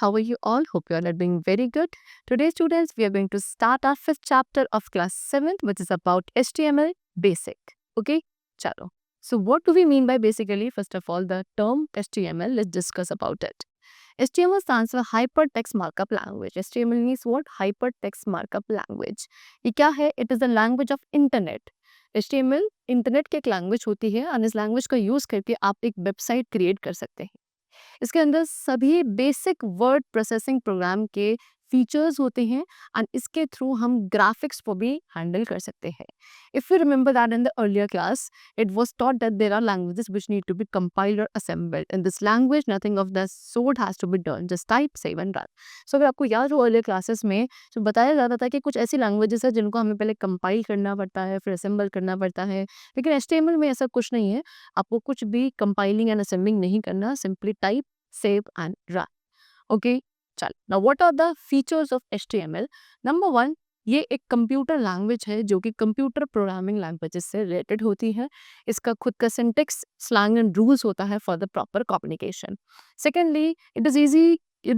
How are you all? Hope you all are doing very good. Today, students, we are going to start our fifth chapter of class 7th, which is about HTML basic. Okay, chalo. So, what do we mean by basically? First of all, the term HTML, let's discuss about it. HTML stands for Hypertext Markup Language. HTML means what? Hypertext Markup Language. ये क्या है? It is the language of internet. HTML internet की एक language होती है और इस language का यूज़ करके आप एक वेबसाइट क्रिएट कर सकते हैं। इसके अंदर सभी बेसिक वर्ड प्रोसेसिंग प्रोग्राम के फीचर्स होते हैं एंड इसके थ्रू हम ग्राफिक्स को भी हैंडल कर सकते हैं। If you remember that in the earlier class it was taught that there are languages which need to be compiled और assembled in this language nothing of the sort has to be done, just type save and run. So अगर आपको याद हो earlier classes में जो बताया जाता था कि कुछ ऐसी लैंग्वेजेस है जिनको हमें पहले कंपाइल करना पड़ता है फिर असेंबल करना पड़ता है, लेकिन HTML में ऐसा कुछ नहीं है। आपको कुछ भी कंपाइलिंग एंड असेंबलिंग नहीं करना, simply type save and run. Okay, चल now what are the features of HTML? Number one, ये एक कंप्यूटर लैंग्वेज है जो कि कंप्यूटर प्रोग्रामिंग लैंग्वेजेस से रिलेटेड होती है। इसका खुद का सिंटेक्स, स्लैंग एंड रूल्स होता है for the proper communication. Secondly, it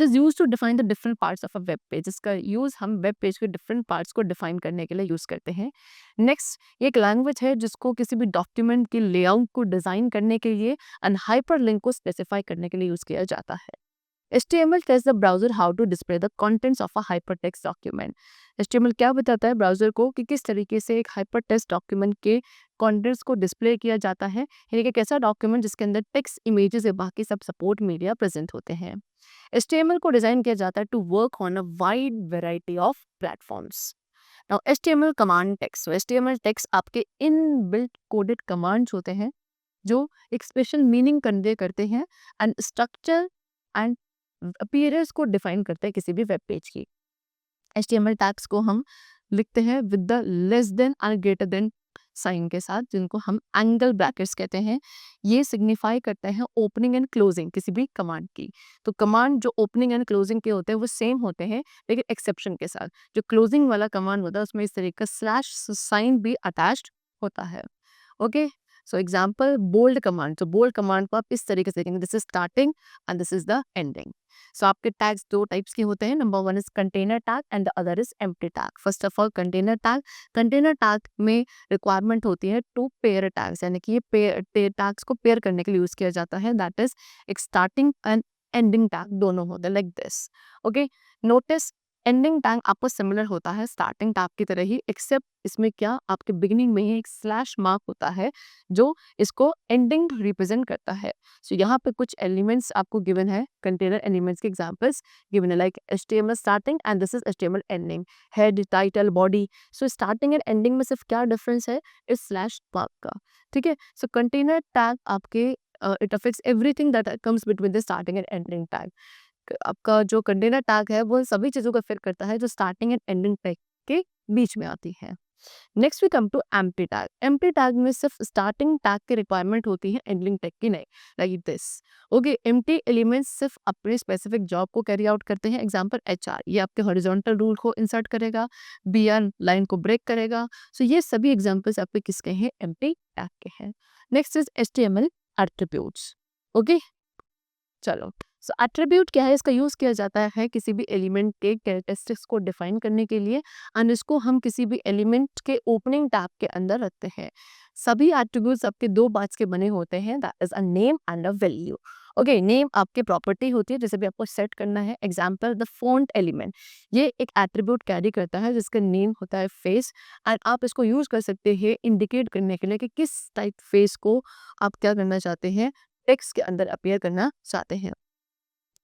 is use to define the different parts of a web page. इसका यूज़ हम वेब पेज के डिफरेंट पार्ट्स को डिफाइन करने के लिए यूज़ करते हैं। नेक्स्ट, ये एक लैंग्वेज है जिसको किसी भी डॉक्यूमेंट के लेआउट को डिज़ाइन करने के लिए एंड हाइपरलिंक को स्पेसिफाई करने के लिए यूज़ किया जाता है। HTML tells the browser how to display the contents of a hypertext document. HTML क्या बताता है ब्राउजर को कि किस तरीके से एक हाइपरटेक्स्ट डॉक्यूमेंट के कंटेंट्स को डिस्प्ले किया जाता है, यानी कि एक ऐसा डॉक्यूमेंट जिसके अंदर टेक्स्ट, इमेजेस या बाकी सब सपोर्ट मीडिया प्रेजेंट होते हैं। HTML को डिजाइन किया जाता है to work on a wide variety of platforms. Now HTML command text, HTML text आपके इनबिल्ट कोडेड कमांड्स होते हैं जो एक स्पेशल मीनिंग कन्वे करते हैं एंड स्ट्रक्चर एंड अपीयरेंस को डिफाइन करते हैं किसी भी वेब पेज की। HTML टैग्स को हम लिखते हैं विद द लेस देन और ग्रेटर देन साइन के साथ, जिनको हम एंगल ब्रैकेट्स कहते हैं। ये सिग्निफाई करते हैं ओपनिंग एंड क्लोजिंग किसी भी कमांड की। तो कमांड जो ओपनिंग एंड क्लोजिंग के होते हैं वो सेम होते हैं, लेकिन एक्सेप्शन के साथ। जो क्लोजिंग वाला कमांड होता है उसमें इस तरीके का स्लैश साइन भी अटैच्ड होता है। Okay, so example bold command. तो बोल्ड कमांड को आप इस तरीके से देखेंगे, this is starting and this is the ending. So आपके टैग्स दो टाइप्स के होते हैं। Number one is container tag and the other is empty tag. First of all container tag में रिक्वायरमेंट होती है टू पेयर टैग्स, यानी कि ये पेयर टैग्स को पेयर करने के लिए यूज किया जाता है। दैट इज एक स्टार्टिंग एंड एंडिंग टैग दोनों होते हैं like this. Okay, notice ending tag आपको सिमिलर होता है स्टार्टिंग टैग की तरह ही, एक्सेप्ट इसमें क्या आपके बिगिनिंग में ही एक स्लैश मार्क होता है जो इसको एंडिंग रिप्रेजेंट करता है। सो यहाँ पे कुछ एलिमेंट्स आपको गिवन है, कंटेनर एलिमेंट्स के एग्जांपल्स गिवन है like HTML starting and this is HTML ending, head, title, body. So starting and ending में सिर्फ क्या डिफरेंस है, इस स्लैश मार्क का। ठीक है, सो कंटेनर टैग आपके it affects everything that comes between the starting and ending tag. आपका जो कंटेनर टैग है वो सभी चीज़ों को फिर करता है जो स्टार्टिंग एंड एंडिंग टैग के बीच में आती है। Next we come to empty tag. Empty tag में सिर्फ स्टार्टिंग टैग की रिक्वायरमेंट होती है, एंडिंग टैग की नहीं, like this. Okay, empty elements सिर्फ अपने स्पेसिफिक जॉब को कैरी आउट करते हैं। एग्जांपल HR, ये आपके हॉरिजॉन्टल रूल को इंसर्ट करेगा, BR लाइन को ब्रेक करेगा। सो ये सभी एग्जांपल्स आपके किसके हैं, एम्प्टी टैग के हैं। Next is HTML attributes. Okay, चलो, सो एट्रीब्यूट क्या है, इसका यूज किया जाता है किसी भी एलिमेंट के कैरेक्टरिस्टिक्स को डिफाइन करने के लिए एंड इसको हम किसी भी एलिमेंट के ओपनिंग टैग के अंदर रखते हैं। सभी एट्रीब्यूट्स आपके दो पार्ट्स के बने होते हैं, that is a name and a value. Okay, name आपके प्रॉपर्टी होती है जैसे भी आपको सेट करना है। एग्जांपल द फॉन्ट एलिमेंट, ये एक एट्रीब्यूट कैरी करता है जिसका नेम होता है फेस एंड आप इसको यूज कर सकते हैं इंडिकेट करने के लिए कि किस टाइप फेस को आप क्या करना चाहते हैं, टेक्स्ट के अंदर अपीयर करना चाहते हैं।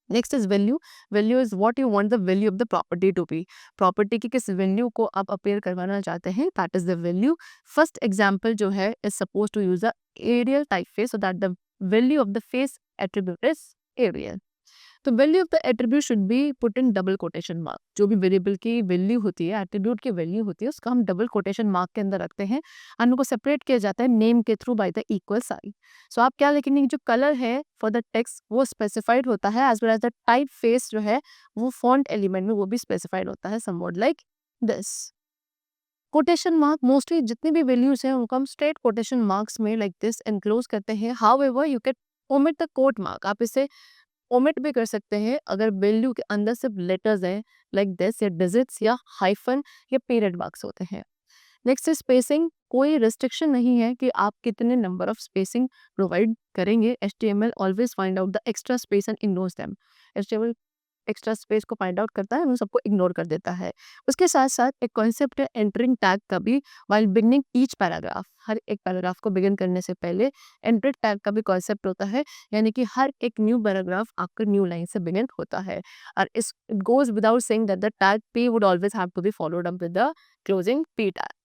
Next is value. Value is what you want the value of the property to be. Property की किस वैल्यू को आप अपीयर करवाना चाहते हैं, that is the value. First example जो है is suppose to use the Arial type face, so that the value of the face attribute is Arial. तो value of the attribute should be put in double quotation mark. जो भी variable की value होती है, attribute की value होती है, उसका हम डबल कोटेशन मार्क के अंदर रखते हैं और उनको सेपरेट किया जाता है नेम के through by the equal sign. So आप क्या लिखेंगे, जो कलर है फॉर द टेक्स्ट वो स्पेसिफाइड होता है, as well as the type face जो है वो फॉन्ट एलिमेंट में वो भी स्पेसिफाइड होता है, somewhat like this. Quotation mark mostly जितनी भी वैल्यूज हैं उनको हम स्ट्रेट कोटेशन मार्क्स में लाइक दिस एनक्लोज करते हैं। However you can omit the quote mark, आप इसे ओमिट भी कर सकते हैं अगर वैल्यू के अंदर सिर्फ लेटर्स हैं लाइक दिस या डिजिट्स या हाइफन या पीरियड मार्क्स होते हैं। नेक्स्ट स्पेसिंग, कोई रिस्ट्रिक्शन नहीं है कि आप कितने नंबर ऑफ स्पेसिंग प्रोवाइड करेंगे। HTML always find out the extra space and ignores them. HTML extra space को फाइंड आउट करता है, उन सबको इग्नोर कर देता है। उसके साथ साथ एक कॉन्सेप्ट है एंटरिंग टैग का भी, व्हाइल बिगनिंग ईच पैराग्राफ। हर एक पैराग्राफ को बिगिन करने से पहले एंटरिंग टैग का भी कॉन्सेप्ट होता है, यानी कि हर एक न्यू पैराग्राफ आपका न्यू लाइन से बिगिन होता है। और इस it goes without saying that the tag P would always have to be followed up with the closing P tag.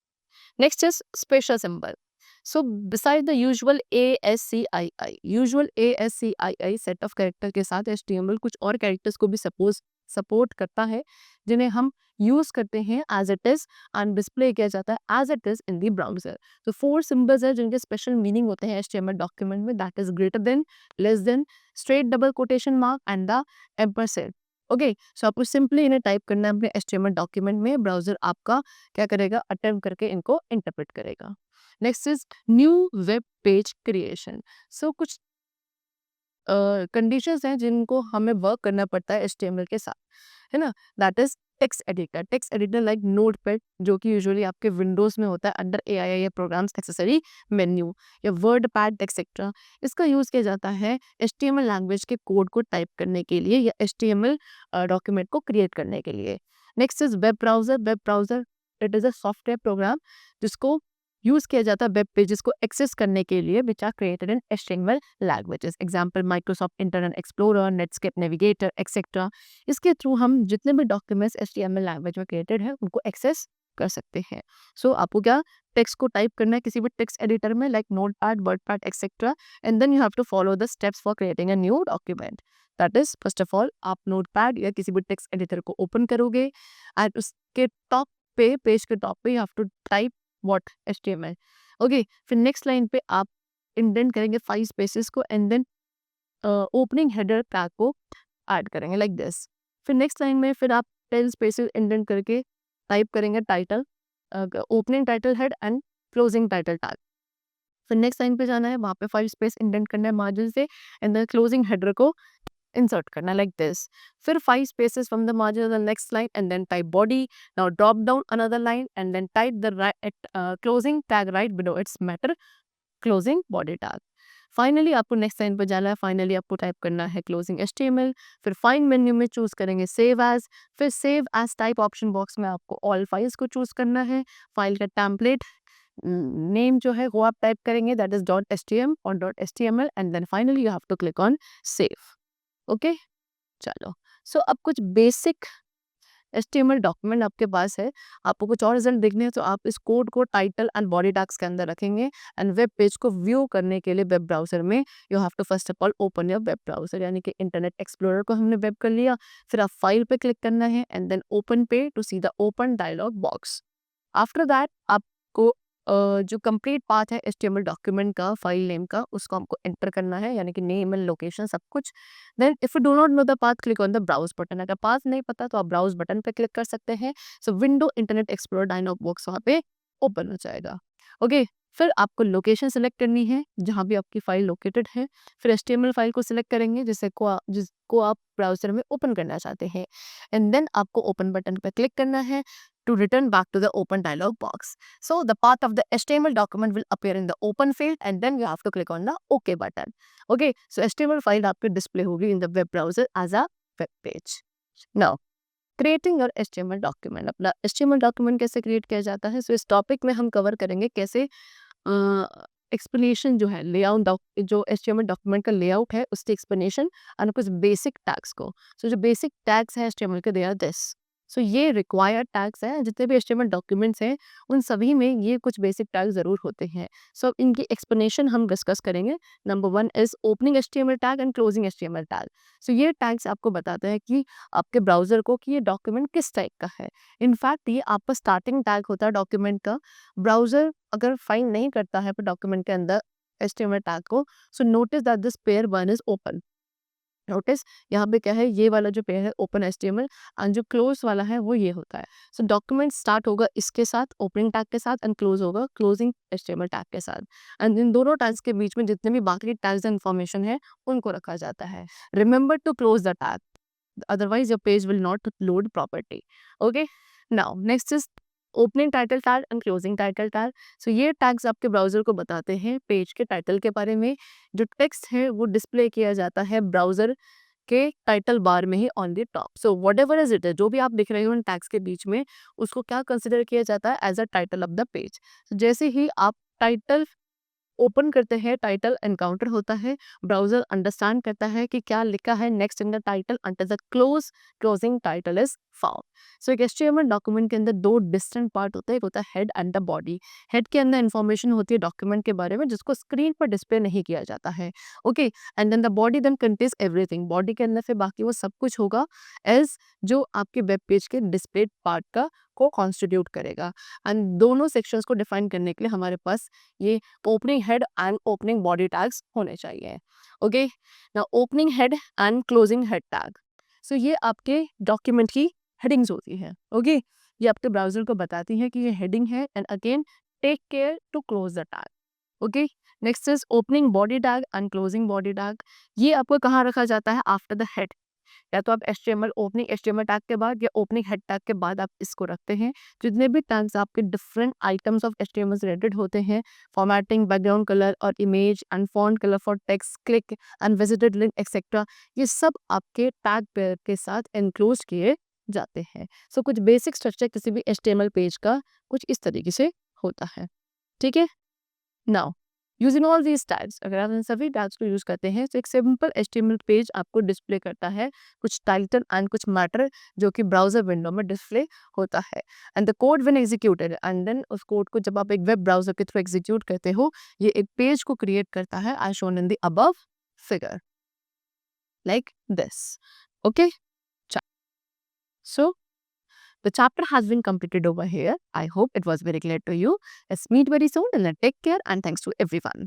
Next is special symbol. So beside the usual usual ASCII set of character के साथ HTML कुछ और characters को भी support करता है, जिन्हें हम यूज करते हैं as it is and display किया जाता है as it is in the browser. तो 4 सिंबल्स है जिनके स्पेशल मीनिंग होते हैं HTML डॉक्यूमेंट में, that is greater than, less than, straight double quotation mark and the ampersand. Okay, so आपको सिंपली इन्हें टाइप करना है अपने HTML डॉक्यूमेंट में, ब्राउजर आपका क्या करेगा, अटेम्प्ट करके इनको इंटरप्रेट करेगा। Next is new web page creation. So कुछ कंडीशंस हैं जिनको हमें वर्क करना पड़ता है HTML के साथ, है ना। That is text editor like notepad, जो कि यूजुअली आपके विंडोज में होता है अंडर AII या प्रोग्राम्स एक्सेसरी मेन्यू, या वर्ड पैड एक्सेट्रा। इसका यूज किया जाता है HTML लैंग्वेज के कोड को टाइप करने के लिए या HTML डॉक्यूमेंट को क्रिएट करने के लिए। Next is web browser it is a software program जिसको यूज किया जाता है वेब पेजेस को एक्सेस करने के लिए, which are created in HTML languages. Example Microsoft internet explorer, Netscape navigator etcetera. इसके थ्रू हम जितने भी डॉक्यूमेंट्स HTML लैंग्वेज में क्रिएटेड है उनको एक्सेस कर सकते हैं। सो आपको क्या, टेक्स्ट को टाइप करना है किसी भी टेक्स्ट एडिटर में like Notepad, WordPad etcetera, and then you have to follow the steps for creating a new document. That is first of all आप नोटपैड या किसी भी टेक्स्ट एडिटर को ओपन करोगे एंड उसके टॉप पे, पेज के टॉप पे you have to type what HTML। Okay, फिर नेक्स्ट लाइन पे आप इंडेंट करेंगे 5 स्पेसेस को and then opening header tag को ऐड करेंगे लाइक दिस। फिर नेक्स्ट लाइन में फिर आप 10 स्पेसेस इंडेंट करके टाइप करेंगे title, opening title head and closing title tag. फिर नेक्स्ट लाइन पे जाना है, वहाँ पे 5 स्पेस इंडेंट करना है मार्जिन से एंड देन क्लोजिंग हेडर को insert करना like this. फिर 5 spaces from the margin of the next line and then type body. Now drop down another line and then type the closing tag right below its matter, closing body tag. Finally आपको next line पर जाना है, finally आपको type करना है closing HTML। फिर file menu में choose करेंगे सेव एज, फिर save as type option box में आपको ऑल फाइल्स को चूज करना है। फाइल का टेम्पलेट नेम जो है वो आप टाइप करेंगे, दैट इज .htm और .html and then finally you have to click on save. Okay, चलो। सो अब कुछ बेसिक HTML डॉक्यूमेंट आपके पास है, आपको कुछ और रिजल्ट देखने हैं तो आप इस कोड को टाइटल एंड बॉडी टैग्स के अंदर रखेंगे एंड वेब पेज को व्यू करने के लिए वेब ब्राउजर में you have to first of all open your web browser, यानी कि इंटरनेट एक्सप्लोरर को हमने वेब कर लिया। फिर आप फाइल पे क्लिक करना है एंड देन ओपन पे to see the open dialog box. After that आपको जो कंप्लीट पाथ है HTML डॉक्यूमेंट का, फाइल नेम का, उसको हमको एंटर करना है, यानी कि नेम एंड लोकेशन सब कुछ। Then if you do not know the path, click on the browse button. अगर पाथ नहीं पता तो आप ब्राउज बटन पे क्लिक कर सकते हैं। So window internet explorer dialog box वहाँ पे ओपन हो जाएगा। ओके, फिर आपको लोकेशन सेलेक्ट करनी है जहाँ भी आपकी फाइल लोकेटेड है। फिर HTML फाइल को सिलेक्ट करेंगे जिसको आप ब्राउजर में ओपन करना चाहते हैं एंड देन आपको ओपन बटन पर क्लिक करना है to return back to the open dialog box. So the part of the HTML document will appear in the open field and then you have to click on the OK button. Okay, so HTML file आपके display होगी in the web browser as a web page. Now, creating your HTML document. अपना HTML document कैसे create किया जाता है? So इस topic में हम cover करेंगे कैसे explanation जो है layout, जो HTML document का layout है उसकी explanation और कुछ basic tags को। So जो basic tags है HTML के they are this. सो ये रिक्वायर्ड टैग्स हैं, जितने भी HTML डॉक्यूमेंट्स हैं उन सभी में ये कुछ बेसिक टैग ज़रूर होते हैं। सो इनकी एक्सप्लेनेशन हम डिस्कस करेंगे। Number 1 is opening HTML tag and closing HTML tag. So ये टैग्स आपको बताते हैं कि आपके ब्राउज़र को कि ये डॉक्यूमेंट किस टाइप का है। इनफैक्ट ये आपका स्टार्टिंग टैग होता है डॉक्यूमेंट का। ब्राउज़र अगर फाइंड नहीं करता है डॉक्यूमेंट के अंदर HTML टैग को, so notice that this pair 1 is open. Notice यहाँ पे क्या है, ये वाला जो पेयर है ओपन HTML एंड जो क्लोज वाला है वो ये होता है। सो डॉक्यूमेंट स्टार्ट होगा इसके साथ ओपनिंग टैग के साथ एंड क्लोज होगा क्लोजिंग HTML टैग के साथ। एंड इन दोनों टैग्स के बीच में जितने भी बाकी टैग्स इन्फॉर्मेशन है उनको रखा जाता है। Remember to close the tag, otherwise your page will not load properly. Okay, now next is opening title tag and closing title tag. So ये टैग्स आपके ब्राउजर को बताते हैं पेज के टाइटल के बारे में। जो टेक्स्ट है वो डिस्प्ले किया जाता है ब्राउजर के टाइटल बार में ही on the top. So whatever is it है, जो भी आप दिख रहे हो इन टैग्स के बीच में, उसको क्या कंसिडर किया जाता है as a title of the page. जैसे ही आप टाइटल ओपन करते हैं, टाइटल एनकाउंटर होता है, ब्राउजर अंडरस्टैंड करता है कि क्या लिखा है next in the title until the closing title is found. So एक HTML डॉक्यूमेंट के अंदर दो डिस्टेंट पार्ट होता है, एक होता है head and the body. Head के अंदर इंफॉर्मेशन होती है डॉक्यूमेंट के बारे में जिसको स्क्रीन पर डिस्प्ले नहीं किया जाता है। Okay, and then the body then contains everything. Body के अंदर फिर बाकी वो सब कुछ होगा एज जो आपके वेब पेज के डिस्प्ले पार्ट का को कॉन्स्टिट्यूट करेगा। एंड दोनों सेक्शंस को डिफाइन करने के लिए हमारे पास ये opening head and opening body tags होने चाहिए। Okay, now opening head and closing head tag. So ये आपके डॉक्यूमेंट की हेडिंग्स होती हैं। ओके, ये आपके ब्राउजर को बताती है कि ये हेडिंग है and again take care to close the tag. Okay, next is opening body tag and closing body tag. ये आपको कहाँ रखा जाता है, आफ्टर द हेड। या तो आप HTML ओपनिंग HTML टैग के बाद या ओपनिंग हेड टैग के बाद आप इसको रखते हैं। जितने भी टैग्स आपके डिफरेंट आइटम्स ऑफ HTML से रिलेटेड होते हैं, फॉर्मेटिंग, बैकग्राउंड कलर और image and font colour for text, click and visited link etcetera, ये सब आपके टैग पेयर के साथ इंक्लूड किए जाते हैं। सो कुछ बेसिक स्ट्रक्चर किसी भी HTML पेज का कुछ इस तरीके से होता है। ठीक है, now using all these tags, अगर आप इन सभी टैग्स को यूज करते हैं तो एक सिंपल HTML पेज आपको डिस्प्ले करता है कुछ टाइटल एंड कुछ मैटर जो कि ब्राउजर विंडो में डिस्प्ले होता है। And the code when executed, and then उस कोड को जब आप एक वेब ब्राउजर के थ्रू एग्जीक्यूट करते हो, ये एक पेज को क्रिएट करता है as shown in the above figure like this. Okay, so the chapter has been completed over here. I hope it was very clear to you. Let's meet very soon and then take care and thanks to everyone.